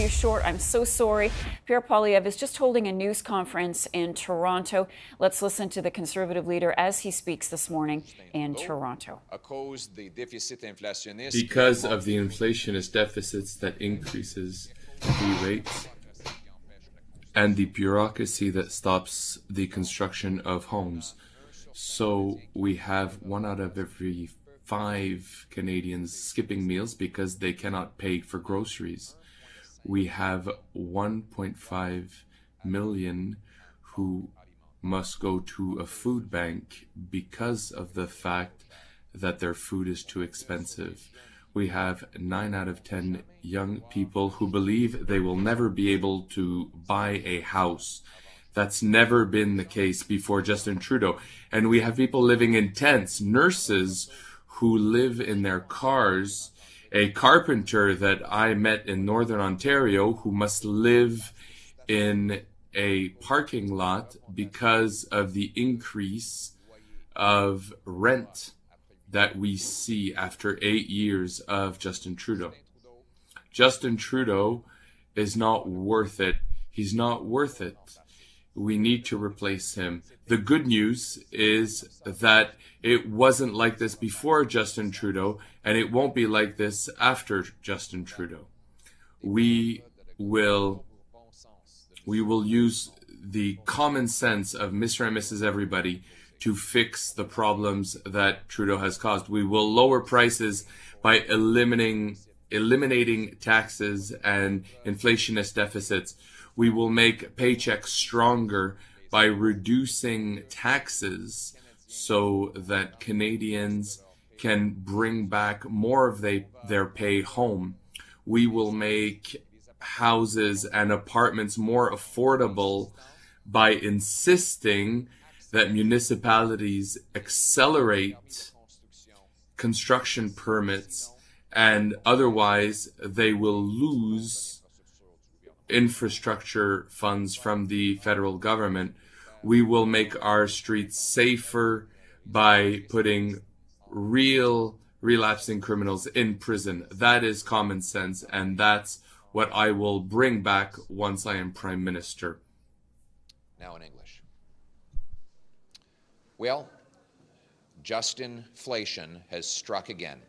you short. I'm so sorry. Pierre Poilievre is just holding a news conference in Toronto. Let's listen to the Conservative leader as he speaks this morning in Toronto. Because of the inflationist deficits that increases the rates and the bureaucracy that stops the construction of homes. So we have 1 out of every 5 Canadians skipping meals because they cannot pay for groceries. We have 1.5 million who must go to a food bank because of the fact that their food is too expensive. We have 9 out of 10 young people who believe they will never be able to buy a house. That's never been the case before Justin Trudeau. And we have people living in tents, nurses who live in their cars, a carpenter that I met in Northern Ontario who must live in a parking lot because of the increase of rent that we see after 8 years of Justin Trudeau. Justin Trudeau is not worth it. He's not worth it. We need to replace him. The good news is that it wasn't like this before Justin Trudeau, and it won't be like this after Justin Trudeau. We will use the common sense of Mr. and Mrs. Everybody to fix the problems that Trudeau has caused. We will lower prices by eliminating taxes and inflationist deficits. We will make paychecks stronger by reducing taxes so that Canadians can bring back more of their pay home. We will make houses and apartments more affordable by insisting that municipalities accelerate construction permits, and otherwise they will lose infrastructure funds from the federal government. We will make our streets safer by putting real relapsing criminals in prison. That is common sense, and that's what I will bring back once I am Prime Minister. Now in English. Well, Justinflation has struck again.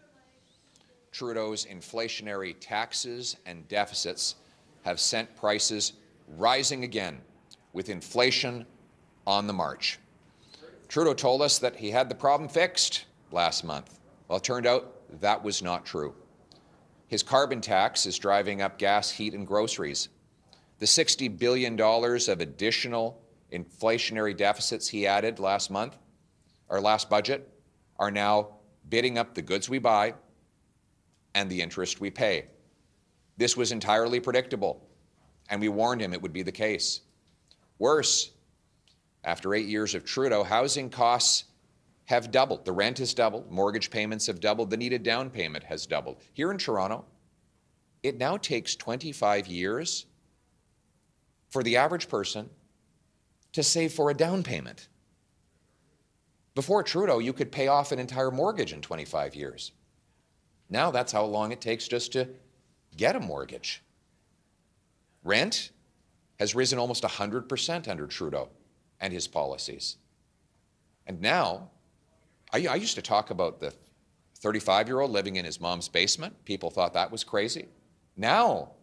Trudeau's inflationary taxes and deficits have sent prices rising again, with inflation on the march. Trudeau told us that he had the problem fixed last month. Well, it turned out that was not true. His carbon tax is driving up gas, heat, and groceries. The $60 billion of additional inflationary deficits he added last month, our last budget, are now bidding up the goods we buy and the interest we pay. This was entirely predictable, and we warned him it would be the case. Worse, after 8 years of Trudeau, housing costs have doubled. The rent has doubled, mortgage payments have doubled, the needed down payment has doubled. Here in Toronto, it now takes 25 years for the average person to save for a down payment. Before Trudeau, you could pay off an entire mortgage in 25 years. Now that's how long it takes just to get a mortgage. Rent has risen almost 100% under Trudeau and his policies. And now, I used to talk about the 35-year-old living in his mom's basement. People thought that was crazy. Now,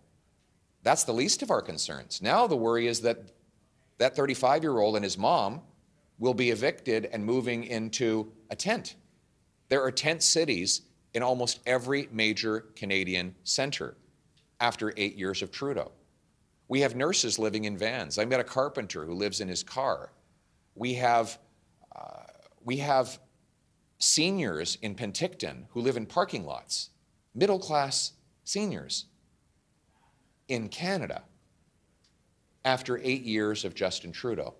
that's the least of our concerns. Now the worry is that that 35-year-old and his mom will be evicted and moving into a tent. There are tent cities in almost every major Canadian centre after 8 years of Trudeau. We have nurses living in vans. I met a carpenter who lives in his car. We have seniors in Penticton who live in parking lots, middle-class seniors in Canada after 8 years of Justin Trudeau.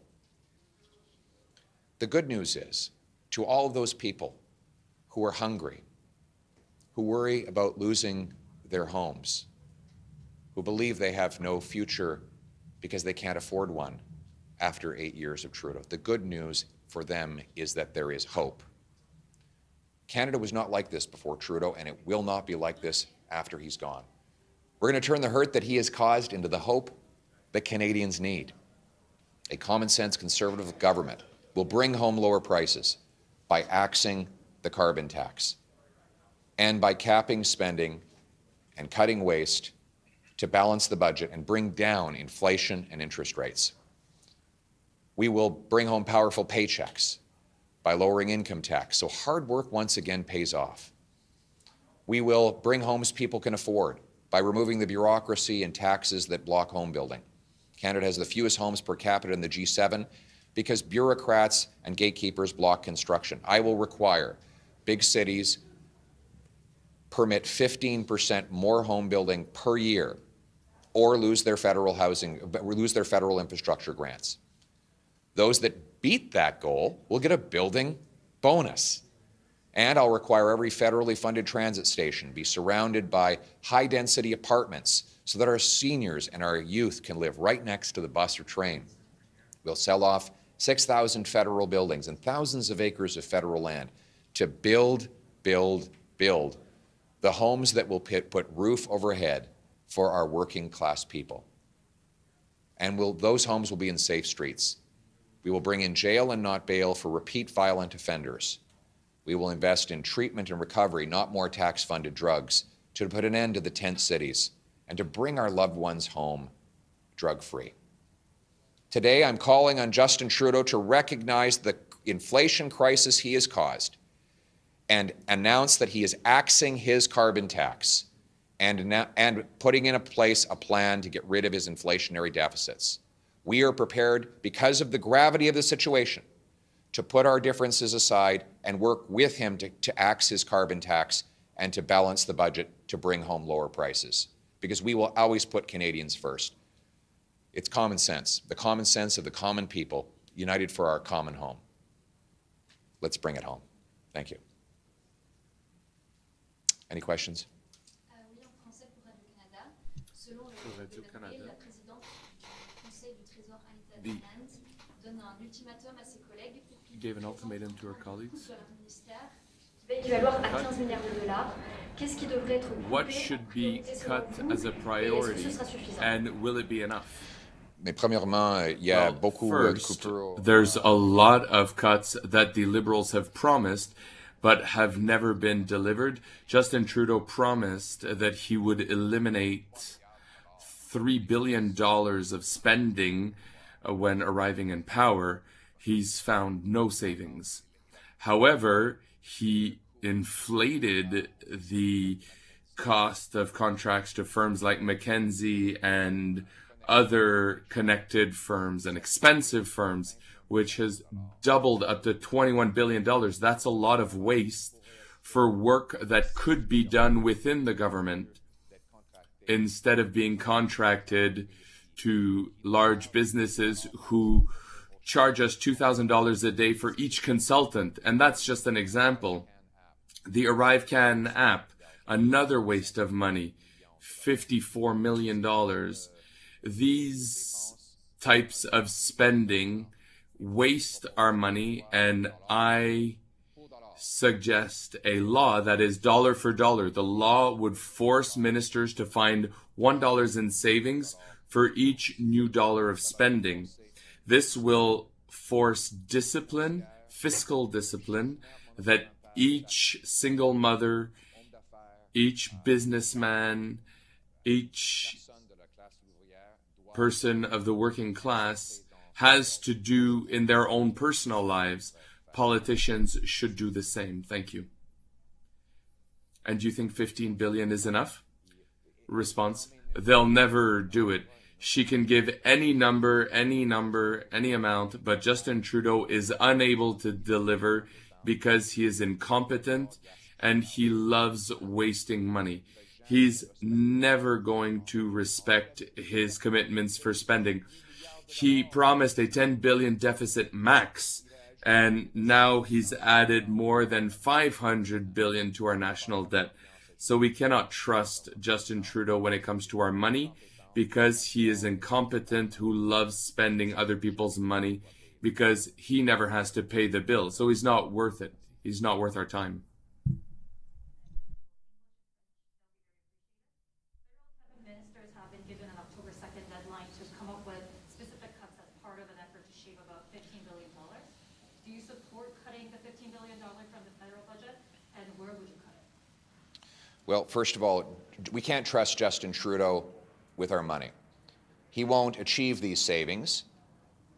The good news is, to all of those people who are hungry, who worry about losing their homes, who believe they have no future because they can't afford one after 8 years of Trudeau, the good news for them is that there is hope. Canada was not like this before Trudeau, and it will not be like this after he's gone. We're going to turn the hurt that he has caused into the hope that Canadians need. A common-sense Conservative government will bring home lower prices by axing the carbon tax and by capping spending and cutting waste to balance the budget and bring down inflation and interest rates. We will bring home powerful paychecks by lowering income tax, so hard work once again pays off. We will bring homes people can afford by removing the bureaucracy and taxes that block home building. Canada has the fewest homes per capita in the G7 because bureaucrats and gatekeepers block construction. I will require big cities permit 15% more home building per year or lose their federal infrastructure grants. Those that beat that goal will get a building bonus. And I'll require every federally funded transit station be surrounded by high-density apartments so that our seniors and our youth can live right next to the bus or train. We'll sell off 6,000 federal buildings and thousands of acres of federal land to build the homes that will put roof overhead for our working class people. And those homes will be in safe streets. We will bring in jail and not bail for repeat violent offenders. We will invest in treatment and recovery, not more tax-funded drugs, to put an end to the tent cities and to bring our loved ones home drug-free. Today, I'm calling on Justin Trudeau to recognize the inflation crisis he has caused and announce that he is axing his carbon tax and putting in place a plan to get rid of his inflationary deficits. We are prepared, because of the gravity of the situation, to put our differences aside and work with him to axe his carbon tax and to balance the budget to bring home lower prices. Because we will always put Canadians first. It's common sense, the common sense of the common people united for our common home. Let's bring it home. Thank you. Any questions? Oui, en français pour Radio-Canada. Selon le Leader, la présidente du Conseil du Trésor Anita Bennett donne un ultimatum à ses collègues pour qu'ils gave an ultimatum to her colleagues. coupent leur ministère qui va équivalent à 15 milliards de dollars. Qu'est-ce qui devrait être coupé? What should be cut as a priority, and will it be enough? Mais premièrement, il y a beaucoup de First, coupures. there's a lot of cuts that the Liberals have promised but have never been delivered. Justin Trudeau promised that he would eliminate $3 billion of spending when arriving in power. He's found no savings. However, he inflated the cost of contracts to firms like McKinsey and other connected firms and expensive firms, which has doubled up to $21 billion. That's a lot of waste for work that could be done within the government instead of being contracted to large businesses who charge us $2,000 a day for each consultant. And that's just an example. The ArriveCan app, another waste of money, $54 million. These types of spending waste our money, and I suggest a law that is dollar for dollar. The law would force ministers to find $1 in savings for each new dollar of spending. This will force discipline, fiscal discipline, that each single mother, each businessman, each person of the working class has to do in their own personal lives. Politicians should do the same. Thank you. And do you think 15 billion is enough? Response: they'll never do it. She can give any number, any amount, but Justin Trudeau is unable to deliver because he is incompetent and he loves wasting money. He's never going to respect his commitments for spending. He promised a 10 billion deficit max, and now he's added more than 500 billion to our national debt. So we cannot trust Justin Trudeau when it comes to our money, because he is incompetent, who loves spending other people's money, because he never has to pay the bill. So he's not worth it. He's not worth our time. Do you support cutting the $15 billion from the federal budget, and where would you cut it? Well, first of all, we can't trust Justin Trudeau with our money. He won't achieve these savings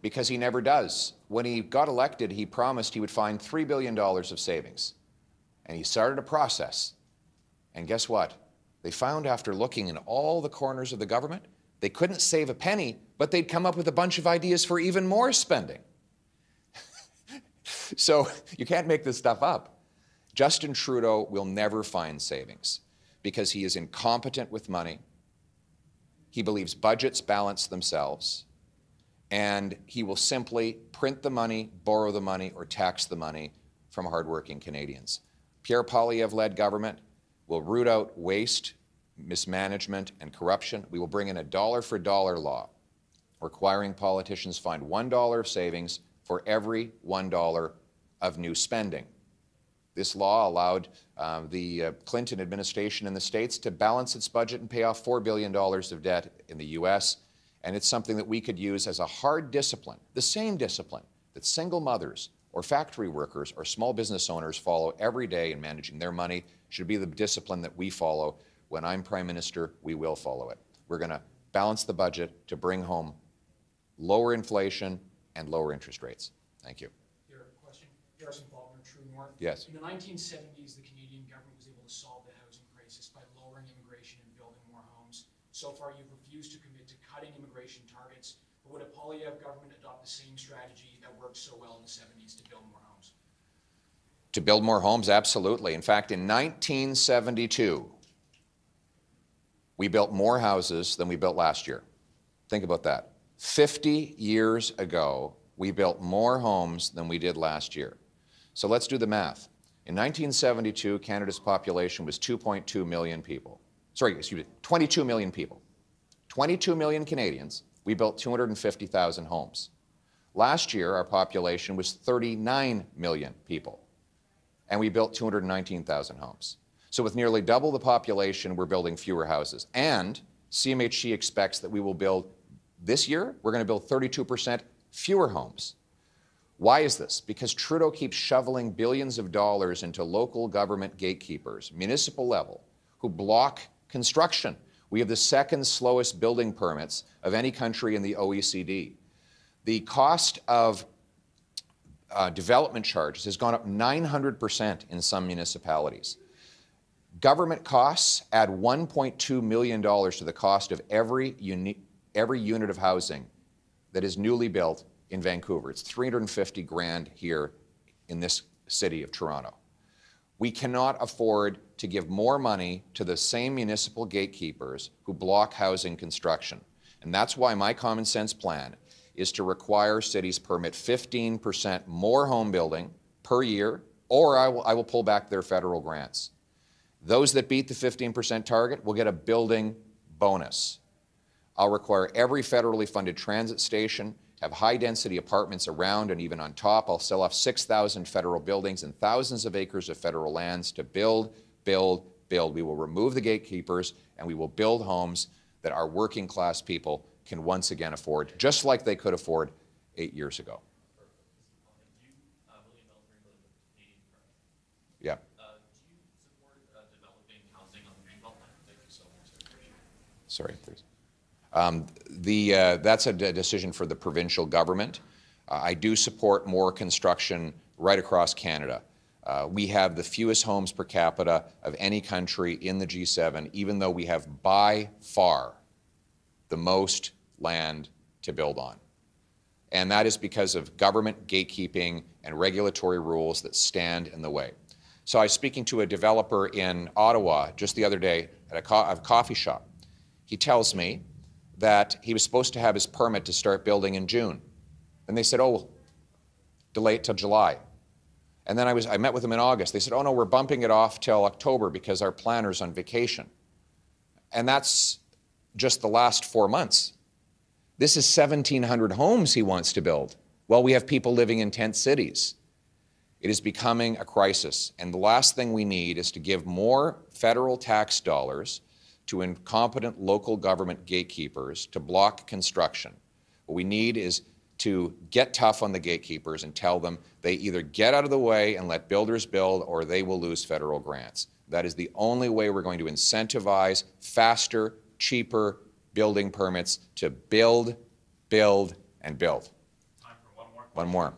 because he never does. When he got elected, he promised he would find $3 billion of savings. And he started a process. And guess what? They found, after looking in all the corners of the government, they couldn't save a penny, but they'd come up with a bunch of ideas for even more spending. So you can't make this stuff up. Justin Trudeau will never find savings because he is incompetent with money. He believes budgets balance themselves, and he will simply print the money, borrow the money, or tax the money from hardworking Canadians. Pierre Poilievre-led government will root out waste, mismanagement, and corruption. We will bring in a dollar-for-dollar law requiring politicians find $1 of savings for every $1 of new spending. This law allowed the Clinton administration in the States to balance its budget and pay off $4 billion of debt in the U.S., and it's something that we could use as a hard discipline, the same discipline that single mothers or factory workers or small business owners follow every day in managing their money should be the discipline that we follow. When I'm Prime Minister, we will follow it. We're going to balance the budget to bring home lower inflation and lower interest rates. Thank you. Your question, Harrison Faulkner, True North. Yes. In the 1970s, the Canadian government was able to solve the housing crisis by lowering immigration and building more homes. So far, you've refused to commit to cutting immigration targets. But would a Poilievre government adopt the same strategy that worked so well in the 70s to build more homes? To build more homes, absolutely. In fact, in 1972, we built more houses than we built last year. Think about that. 50 years ago, we built more homes than we did last year. So let's do the math. In 1972, Canada's population was 2.2 million people. Sorry, excuse me, 22 million people. 22 million Canadians. We built 250,000 homes. Last year, our population was 39 million people, and we built 219,000 homes. So with nearly double the population, we're building fewer houses. And CMHC expects that we will build, this year, we're going to build 32% fewer homes. Why is this? Because Trudeau keeps shoveling billions of dollars into local government gatekeepers, municipal level, who block construction. We have the second slowest building permits of any country in the OECD. The cost of development charges has gone up 900% in some municipalities. Government costs add $1.2 million to the cost of every unit of housing that is newly built in Vancouver. It's $350,000 here in this city of Toronto. We cannot afford to give more money to the same municipal gatekeepers who block housing construction. And that's why my common sense plan is to require cities permit 15% more home building per year, or I will pull back their federal grants. Those that beat the 15% target will get a building bonus. I'll require every federally funded transit station to have high-density apartments around and even on top. I'll sell off 6,000 federal buildings and thousands of acres of federal lands to build, build, build. We will remove the gatekeepers, and we will build homes that our working-class people can once again afford, just like they could afford 8 years ago. Yeah. Sorry, please. That's a decision for the provincial government. I do support more construction right across Canada. We have the fewest homes per capita of any country in the G7, even though we have by far the most land to build on. And that is because of government gatekeeping and regulatory rules that stand in the way. So I was speaking to a developer in Ottawa just the other day at a coffee shop. He tells me that he was supposed to have his permit to start building in June. And they said, oh, delay it till July. And then I met with him in August. They said, oh no, we're bumping it off till October because our planner's on vacation. And that's just the last 4 months. This is 1,700 homes he wants to build while we have people living in tent cities. It is becoming a crisis. And the last thing we need is to give more federal tax dollars to incompetent local government gatekeepers to block construction. What we need is to get tough on the gatekeepers and tell them they either get out of the way and let builders build or they will lose federal grants. That is the only way we're going to incentivize faster, cheaper building permits to build, build, and build. Time for one more. One more.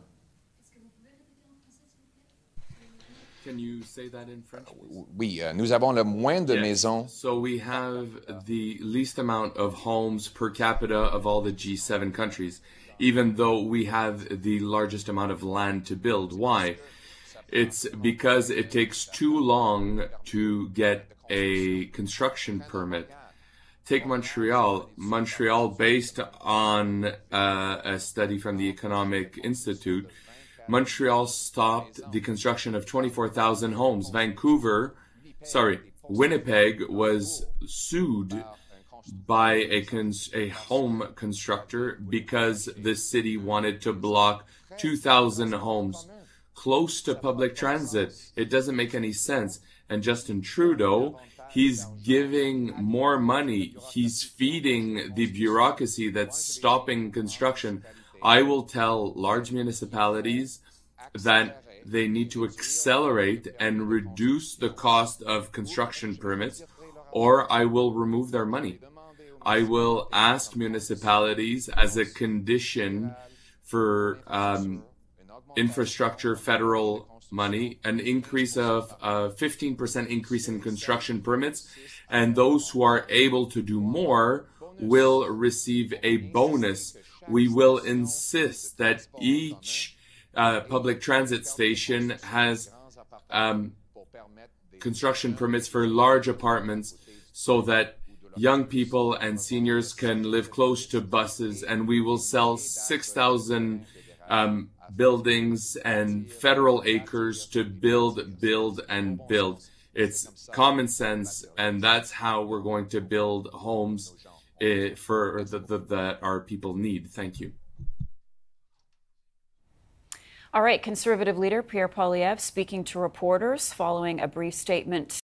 Can you say that in French, please? Oui, nous avons le moins de maisons. So we have the least amount of homes per capita of all the G7 countries, even though we have the largest amount of land to build. Why? It's because it takes too long to get a construction permit. Take Montreal. Montreal, based on a study from the Economic Institute, Montreal stopped the construction of 24,000 homes. Winnipeg was sued by a home constructor because the city wanted to block 2,000 homes close to public transit. It doesn't make any sense. And Justin Trudeau, he's giving more money. He's feeding the bureaucracy that's stopping construction. I will tell large municipalities that they need to accelerate and reduce the cost of construction permits, or I will remove their money. I will ask municipalities as a condition for infrastructure federal money, an increase of 15% increase in construction permits, and those who are able to do more will receive a bonus. We will insist that each public transit station has construction permits for large apartments so that young people and seniors can live close to buses, and we will sell 6,000 buildings and federal acres to build, build, and build. It's common sense, and that's how we're going to build homes that our people need. Thank you. All right, Conservative leader Pierre Poilievre speaking to reporters following a brief statement